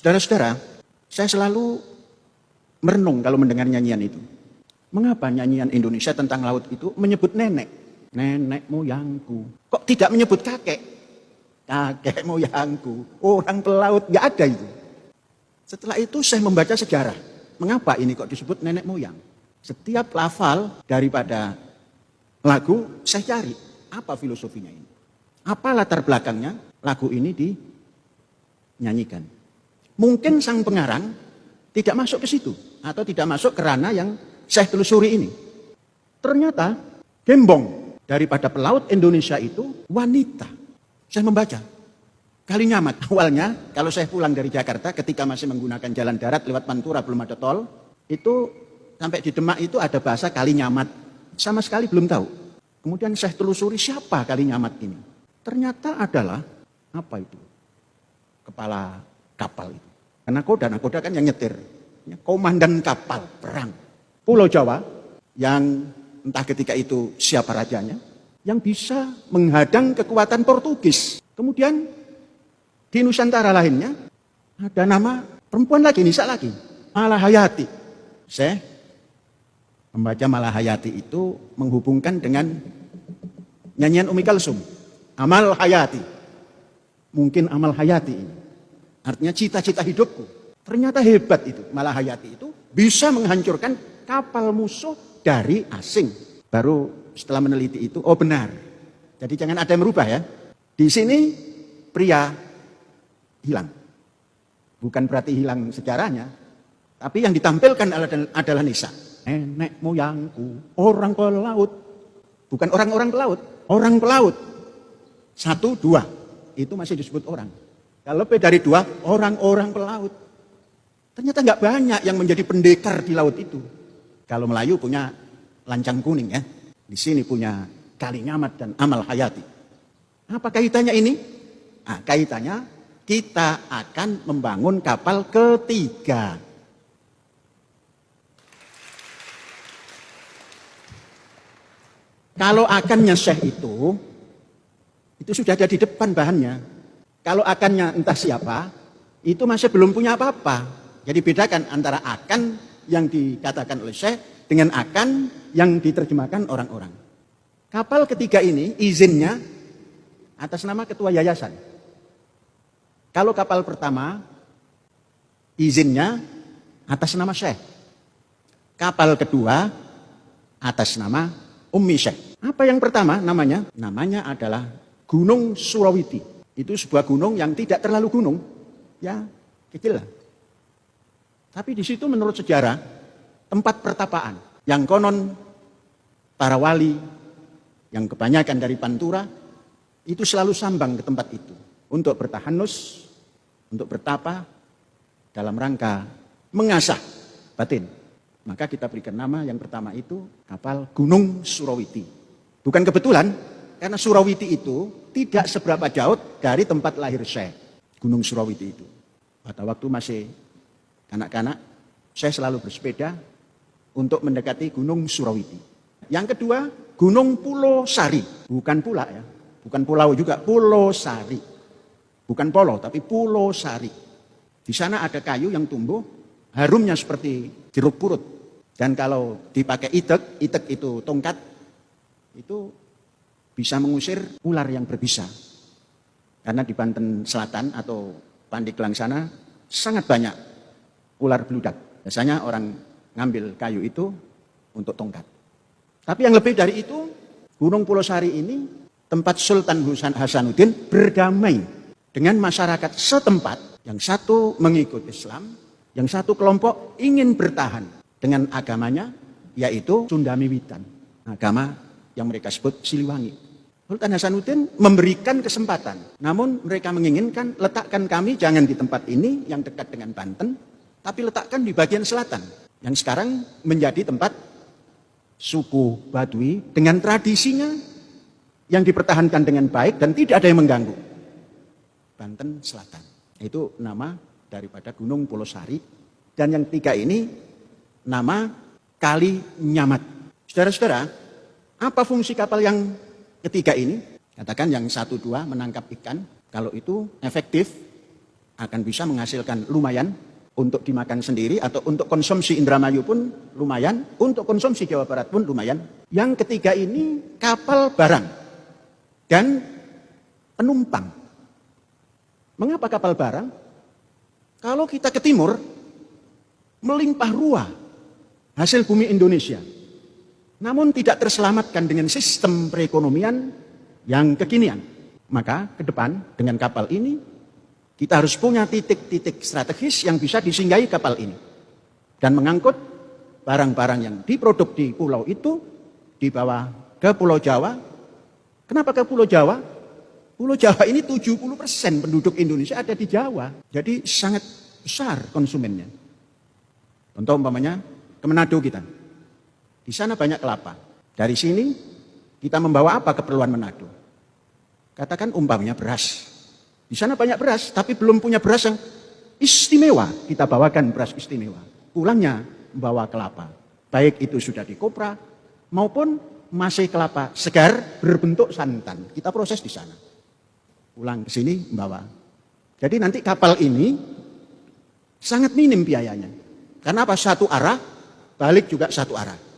Saudara-saudara, saya selalu merenung kalau mendengar nyanyian itu. Mengapa nyanyian Indonesia tentang laut itu menyebut nenek? Nenek moyangku. Kok tidak menyebut kakek? Kakek moyangku. Orang pelaut, nggak ada itu. Setelah itu saya membaca sejarah. Mengapa ini kok disebut nenek moyang? Setiap lafal daripada lagu saya cari. Apa filosofinya ini? Apa latar belakangnya lagu ini dinyanyikan? Mungkin sang pengarang tidak masuk ke situ. Atau tidak masuk ke ranah yang saya telusuri ini. Ternyata gembong daripada pelaut Indonesia itu wanita. Saya membaca. Kalinyamat. Awalnya kalau saya pulang dari Jakarta ketika masih menggunakan jalan darat lewat Pantura belum ada tol. Itu sampai di Demak itu ada bahasa Kalinyamat. Sama sekali belum tahu. Kemudian saya telusuri siapa Kalinyamat ini. Ternyata adalah apa itu? Kepala kapal itu. Nakoda kan yang nyetir. Komandan kapal perang. Pulau Jawa yang entah ketika itu siapa rajanya. Yang bisa menghadang kekuatan Portugis. Kemudian di Nusantara lainnya ada nama perempuan lagi, nisa lagi. Malahayati. Saya membaca Malahayati itu menghubungkan dengan nyanyian Umi Kalsum. Amal Hayati. Mungkin Amal Hayati ini. Artinya cita-cita hidupku. Ternyata hebat itu. Malahayati itu bisa menghancurkan kapal musuh dari asing. Baru setelah meneliti itu, oh benar. Jadi jangan ada yang merubah ya. Di sini pria hilang. Bukan berarti hilang sejarahnya. Tapi yang ditampilkan adalah nisa. Nenek moyangku, orang pelaut. Bukan orang-orang pelaut, orang pelaut. 1, 2, itu masih disebut orang. Kalau lebih dari 2, orang-orang pelaut. Ternyata nggak banyak yang menjadi pendekar di laut itu. Kalau Melayu punya lancang kuning ya. Di sini punya Kalinyamat dan Amal Hayati. Apa kaitannya ini? Nah, kaitannya kita akan membangun kapal ketiga. Kalau akannya Syekh itu sudah ada di depan bahannya. Kalau akannya entah siapa, itu masih belum punya apa-apa. Jadi bedakan antara akan yang dikatakan oleh Syekh dengan akan yang diterjemahkan orang-orang. Kapal ketiga ini izinnya atas nama ketua yayasan. Kalau kapal pertama izinnya atas nama Syekh. Kapal kedua atas nama Ummi Syekh. Apa yang pertama namanya? Namanya adalah Gunung Surawiti. Itu sebuah gunung yang tidak terlalu gunung. Ya, kecil lah. Tapi di situ menurut sejarah tempat pertapaan. Yang konon para wali yang kebanyakan dari Pantura itu selalu sambang ke tempat itu. Untuk bertahanus, untuk bertapa dalam rangka mengasah batin. Maka kita berikan nama yang pertama itu kapal Gunung Surawiti. Bukan kebetulan, karena Surawiti itu tidak seberapa jauh dari tempat lahir Syekh. Gunung Surawiti itu. Pada waktu masih kanak-kanak, saya selalu bersepeda untuk mendekati Gunung Surawiti. Yang kedua, Gunung Pulau Sari. Bukan pula ya, bukan pulau juga, Pulau Sari. Bukan Polo, tapi Pulau Sari. Di sana ada kayu yang tumbuh, harumnya seperti jeruk purut. Dan kalau dipakai itek itu tongkat, itu bisa mengusir ular yang berbisa. Karena di Banten Selatan atau Pandeglang sana sangat banyak ular beludak. Biasanya orang ngambil kayu itu untuk tongkat. Tapi yang lebih dari itu, Gunung Pulau Sari ini tempat Sultan Hasanuddin berdamai dengan masyarakat setempat. Yang satu mengikut Islam, yang satu kelompok ingin bertahan dengan agamanya, yaitu Sundamiwitan. Agama yang mereka sebut Siliwangi. Sultan Hasanuddin memberikan kesempatan. Namun mereka menginginkan letakkan kami jangan di tempat ini yang dekat dengan Banten, tapi letakkan di bagian selatan. Yang sekarang menjadi tempat suku Baduy dengan tradisinya yang dipertahankan dengan baik dan tidak ada yang mengganggu. Banten Selatan. Itu nama daripada Gunung Pulau Sari. Dan yang ketiga ini nama Kalinyamat. Saudara-saudara, apa fungsi kapal yang ketiga ini? Katakan yang 1, 2 menangkap ikan. Kalau itu efektif, akan bisa menghasilkan lumayan untuk dimakan sendiri atau untuk konsumsi Indramayu pun lumayan, untuk konsumsi Jawa Barat pun lumayan. Yang ketiga ini kapal barang dan penumpang. Mengapa kapal barang? Kalau kita ke timur, melimpah ruah hasil bumi Indonesia. Namun tidak terselamatkan dengan sistem perekonomian yang kekinian. Maka ke depan dengan kapal ini, kita harus punya titik-titik strategis yang bisa disinggahi kapal ini. Dan mengangkut barang-barang yang diproduk di pulau itu, dibawa ke Pulau Jawa. Kenapa ke Pulau Jawa? Pulau Jawa ini 70% penduduk Indonesia ada di Jawa. Jadi sangat besar konsumennya. Contoh umpamanya ke Manado kita. Di sana banyak kelapa. Dari sini kita membawa apa keperluan Manado? Katakan umpamanya beras. Di sana banyak beras, tapi belum punya beras yang istimewa. Kita bawakan beras istimewa. Pulangnya membawa kelapa. Baik itu sudah dikopra maupun masih kelapa segar berbentuk santan. Kita proses di sana. Pulang ke sini membawa. Jadi nanti kapal ini sangat minim biayanya. Karena apa? Satu arah, balik juga satu arah.